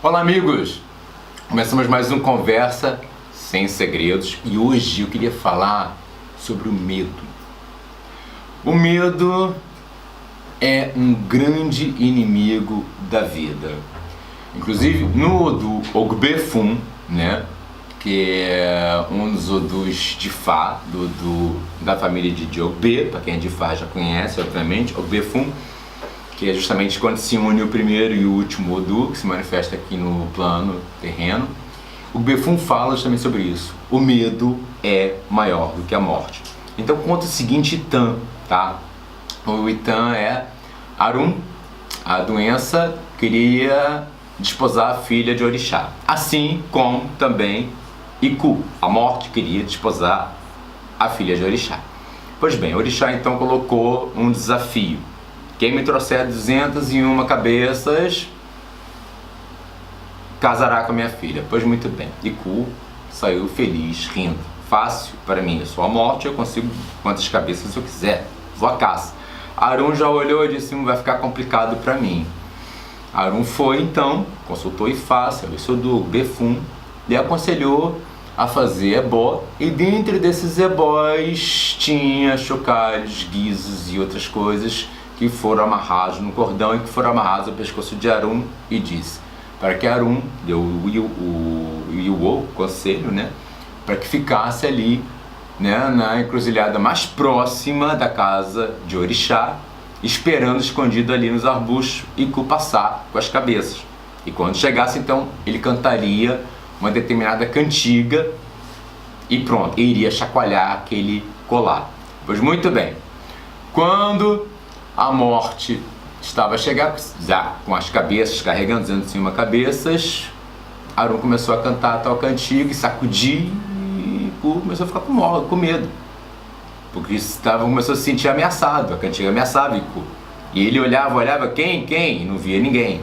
Olá, amigos! Começamos mais um Conversa Sem Segredos e hoje eu queria falar sobre o medo. O medo é um grande inimigo da vida. Inclusive no Odu Ogbefun, né, que é um dos Odus de Fá, da família de Ogbe, para quem é de Fá já conhece, obviamente, Ogbefun, que é justamente quando se une o primeiro e o último Odu, que se manifesta aqui no plano terreno. O Ogbefun fala justamente sobre isso. O medo é maior do que a morte. Então conta o seguinte Itan, tá? O Itan é Arum, a doença queria desposar a filha de Orixá. Assim como também Iku, a morte queria desposar a filha de Orixá. Pois bem, Orixá então colocou um desafio. Quem me trouxer 201 cabeças casará com a minha filha. Pois muito bem, Iku saiu feliz, rindo. Fácil para mim, eu sou a morte, eu consigo quantas cabeças eu quiser, vou à caça. Arum já olhou e disse, vai ficar complicado para mim. Arum foi então, consultou Ifá, seu do Befum, e aconselhou a fazer ebó, e dentro desses ebós tinha chocalhos, guizos e outras coisas que foram amarrados no cordão e que foram amarrados ao pescoço de Arum, e disse para que Arum deu o conselho, né, para que ficasse ali, né, na encruzilhada mais próxima da casa de Orixá, esperando escondido ali nos arbustos Iku passar com as cabeças. E quando chegasse então ele cantaria uma determinada cantiga e pronto, iria chacoalhar aquele colar. Pois muito bem, quando a morte estava a chegar, já com as cabeças, carregando 201 cabeças, Arum começou a cantar a tal cantiga e sacudir, e Iku começou a ficar com medo, porque começou a se sentir ameaçado, a cantiga ameaçava Iku. E ele olhava, quem? E não via ninguém.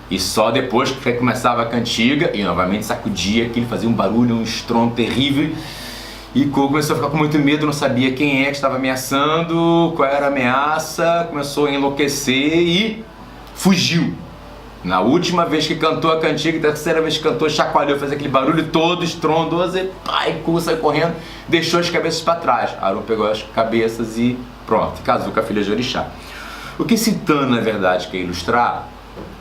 E só depois que começava a cantiga, e novamente sacudia, que ele fazia um barulho, um estrondo terrível, e Iku começou a ficar com muito medo, não sabia quem é que estava ameaçando, qual era a ameaça, começou a enlouquecer e fugiu. Na última vez que cantou a cantiga, terceira vez que cantou, chacoalhou, fez aquele barulho todo estrondoso e Iku saiu correndo, deixou as cabeças para trás. Arum pegou as cabeças e pronto, casou com a filha de Orixá. O que Itan, na verdade, quer ilustrar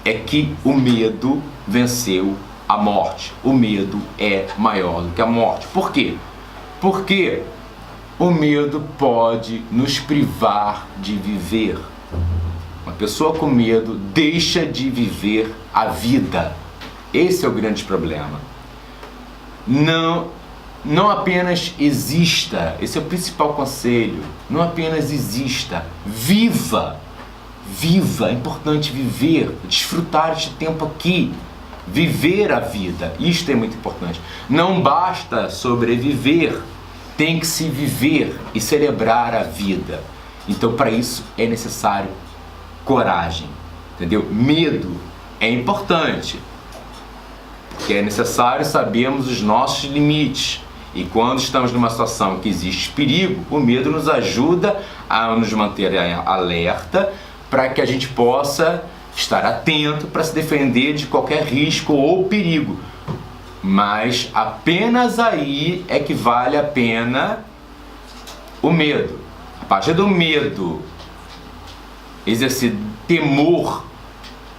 é que o medo venceu a morte. O medo é maior do que a morte. Por quê? Porque o medo pode nos privar de viver. Uma pessoa com medo deixa de viver a vida. Esse é o grande problema. Não apenas exista, esse é o principal conselho, não apenas exista, viva. Viva, é importante viver, desfrutar este tempo aqui, viver a vida, isto é muito importante. Não basta sobreviver, tem que se viver e celebrar a vida. Então para isso é necessário coragem, entendeu? Medo é importante, porque é necessário sabermos os nossos limites. E quando estamos numa situação que existe perigo, o medo nos ajuda a nos manter alerta, para que a gente possa estar atento para se defender de qualquer risco ou perigo. Mas apenas aí é que vale a pena o medo. A partir do medo, exercer temor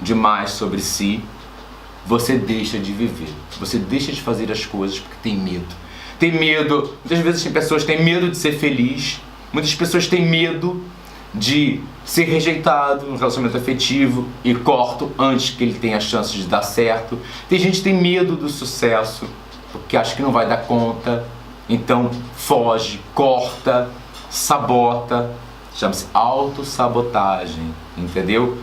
demais sobre si, você deixa de viver. Você deixa de fazer as coisas porque tem medo. Tem medo, muitas vezes tem pessoas que têm medo de ser feliz, muitas pessoas têm medo de ser rejeitado no relacionamento afetivo e corto antes que ele tenha chance de dar certo. Tem gente que tem medo do sucesso porque acha que não vai dar conta, então foge, corta, sabota, chama-se autossabotagem, entendeu?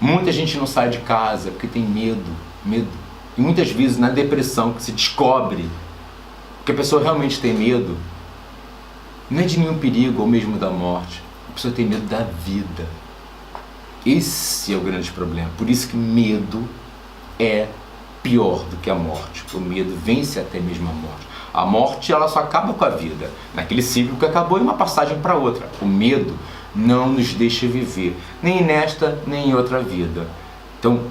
Muita gente não sai de casa porque tem medo. E muitas vezes na depressão que se descobre que a pessoa realmente tem medo, não é de nenhum perigo ou mesmo da morte. A pessoa tem medo da vida. Esse é o grande problema. Por isso que medo é pior do que a morte. O medo vence até mesmo a morte. A morte, ela só acaba com a vida, naquele ciclo que acabou e uma passagem para outra. O medo não nos deixa viver, nem nesta, nem em outra vida. Então,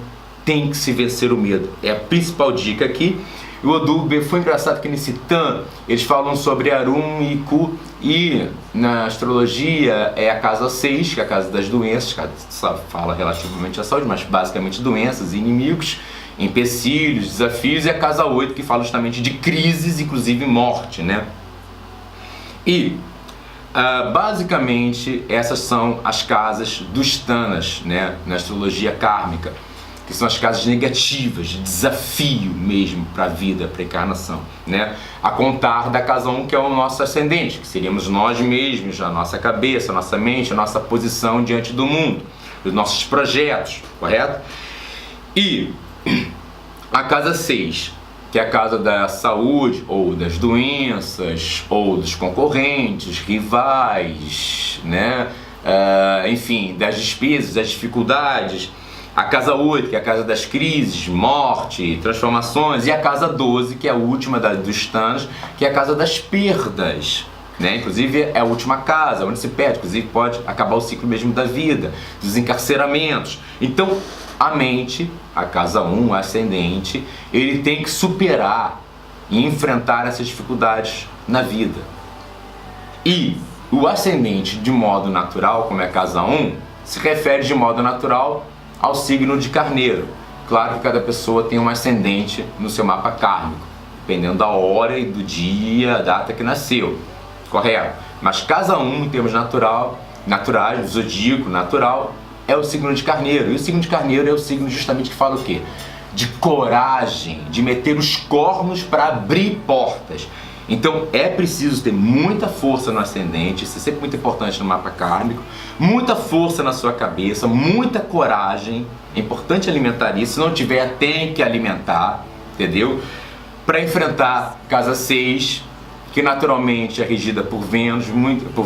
tem que se vencer o medo. É a principal dica aqui. O Oduber foi engraçado que nesse Tan eles falam sobre Arum e Ku, e na astrologia é a casa 6, que é a casa das doenças, que fala relativamente à saúde, mas basicamente doenças, inimigos, empecilhos, desafios, e a casa 8, que fala justamente de crises, inclusive morte, né? E basicamente essas são as casas dos Tanas, né, na astrologia kármica, que são as casas negativas, de desafio mesmo para a vida, para a encarnação, né? A contar da casa 1, que é o nosso ascendente, que seríamos nós mesmos, a nossa cabeça, a nossa mente, a nossa posição diante do mundo, os nossos projetos, correto? E a casa 6, que é a casa da saúde, ou das doenças, ou dos concorrentes, rivais, né? Enfim, das despesas, das dificuldades. A casa 8, que é a casa das crises, morte, transformações. E a casa 12, que é a última dos Tanas, que é a casa das perdas, né? Inclusive é a última casa, onde se perde. Inclusive pode acabar o ciclo mesmo da vida, dos encarceramentos. Então, a mente, a casa 1, o ascendente, ele tem que superar e enfrentar essas dificuldades na vida. E o ascendente, de modo natural, como é a casa 1, se refere de modo natural ao signo de Carneiro. Claro que cada pessoa tem um ascendente no seu mapa kármico, dependendo da hora e do dia, a data que nasceu, correto? Mas casa 1, em termos naturais, do zodíaco natural, é o signo de Carneiro. E o signo de Carneiro é o signo justamente que fala o quê? De coragem, de meter os cornos para abrir portas. Então é preciso ter muita força no ascendente, isso é sempre muito importante no mapa kármico, muita força na sua cabeça, muita coragem, é importante alimentar isso, se não tiver tem que alimentar, entendeu? Para enfrentar casa 6, que naturalmente é regida por Vênus, por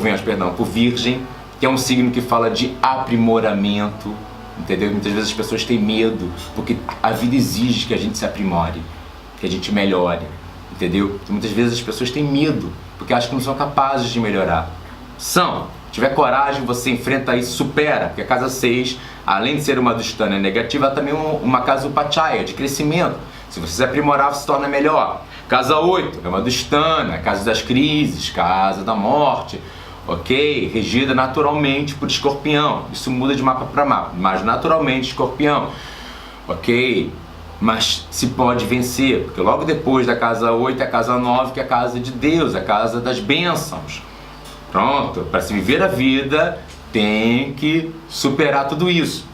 Virgem, que é um signo que fala de aprimoramento, entendeu? Muitas vezes as pessoas têm medo, porque a vida exige que a gente se aprimore, que a gente melhore. Entendeu? Então, muitas vezes as pessoas têm medo, porque acham que não são capazes de melhorar. Se tiver coragem, você enfrenta isso, supera, porque a casa 6, além de ser uma dustana negativa, é também uma casa upachaya, de crescimento. Se você se aprimorar, você se torna melhor. Casa 8 é uma dustana, casa das crises, casa da morte, ok? Regida naturalmente por Escorpião. Isso muda de mapa para mapa, mas naturalmente Escorpião, ok? Mas se pode vencer, porque logo depois da casa 8 é a casa 9, que é a casa de Deus, a casa das bênçãos. Pronto, para se viver a vida, tem que superar tudo isso,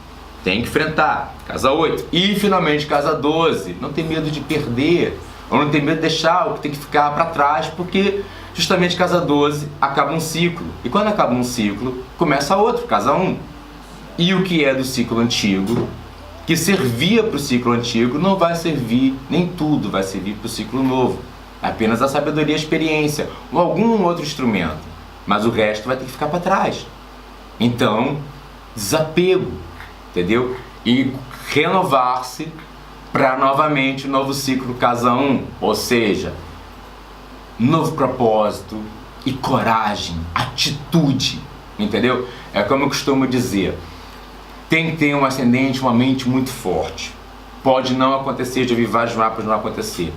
tem que enfrentar. Casa 8. E finalmente casa 12, não tem medo de perder, ou não tem medo de deixar o que tem que ficar para trás, porque justamente casa 12 acaba um ciclo. E quando acaba um ciclo, começa outro, casa 1. E o que é do ciclo antigo, que servia para o ciclo antigo, não vai servir, nem tudo vai servir para o ciclo novo. Apenas a sabedoria e a experiência, ou algum outro instrumento. Mas o resto vai ter que ficar para trás. Então, desapego, entendeu? E renovar-se para novamente o novo ciclo casa 1. Ou seja, novo propósito e coragem, atitude, entendeu? É como eu costumo dizer, tem que ter um ascendente, uma mente muito forte. Pode não acontecer, de ouvir vários mapas não acontecer.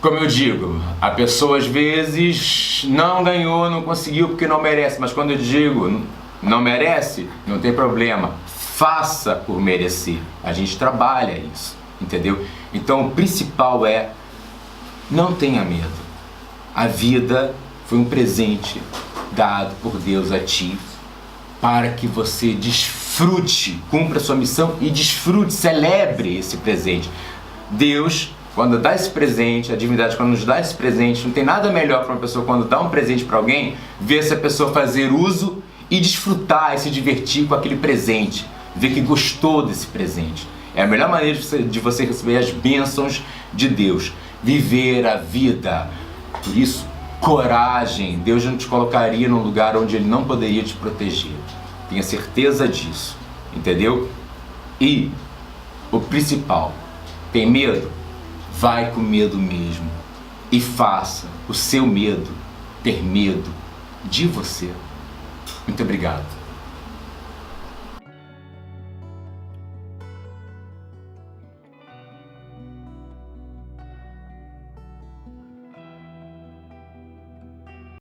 Como eu digo, a pessoa às vezes não ganhou, não conseguiu porque não merece. Mas quando eu digo não merece, não tem problema. Faça por merecer. A gente trabalha isso, entendeu? Então o principal é, não tenha medo. A vida foi um presente dado por Deus a ti, para que você desfrute, cumpra a sua missão e desfrute, celebre esse presente. Deus, quando dá esse presente, a divindade quando nos dá esse presente, não tem nada melhor para uma pessoa quando dá um presente para alguém, ver essa pessoa fazer uso e desfrutar e se divertir com aquele presente, ver que gostou desse presente. É a melhor maneira de você receber as bênçãos de Deus, viver a vida. Por isso, coragem. Deus não te colocaria num lugar onde Ele não poderia te proteger. Tenha certeza disso, entendeu? E o principal, tem medo? Vai com medo mesmo e faça o seu medo ter medo de você. Muito obrigado.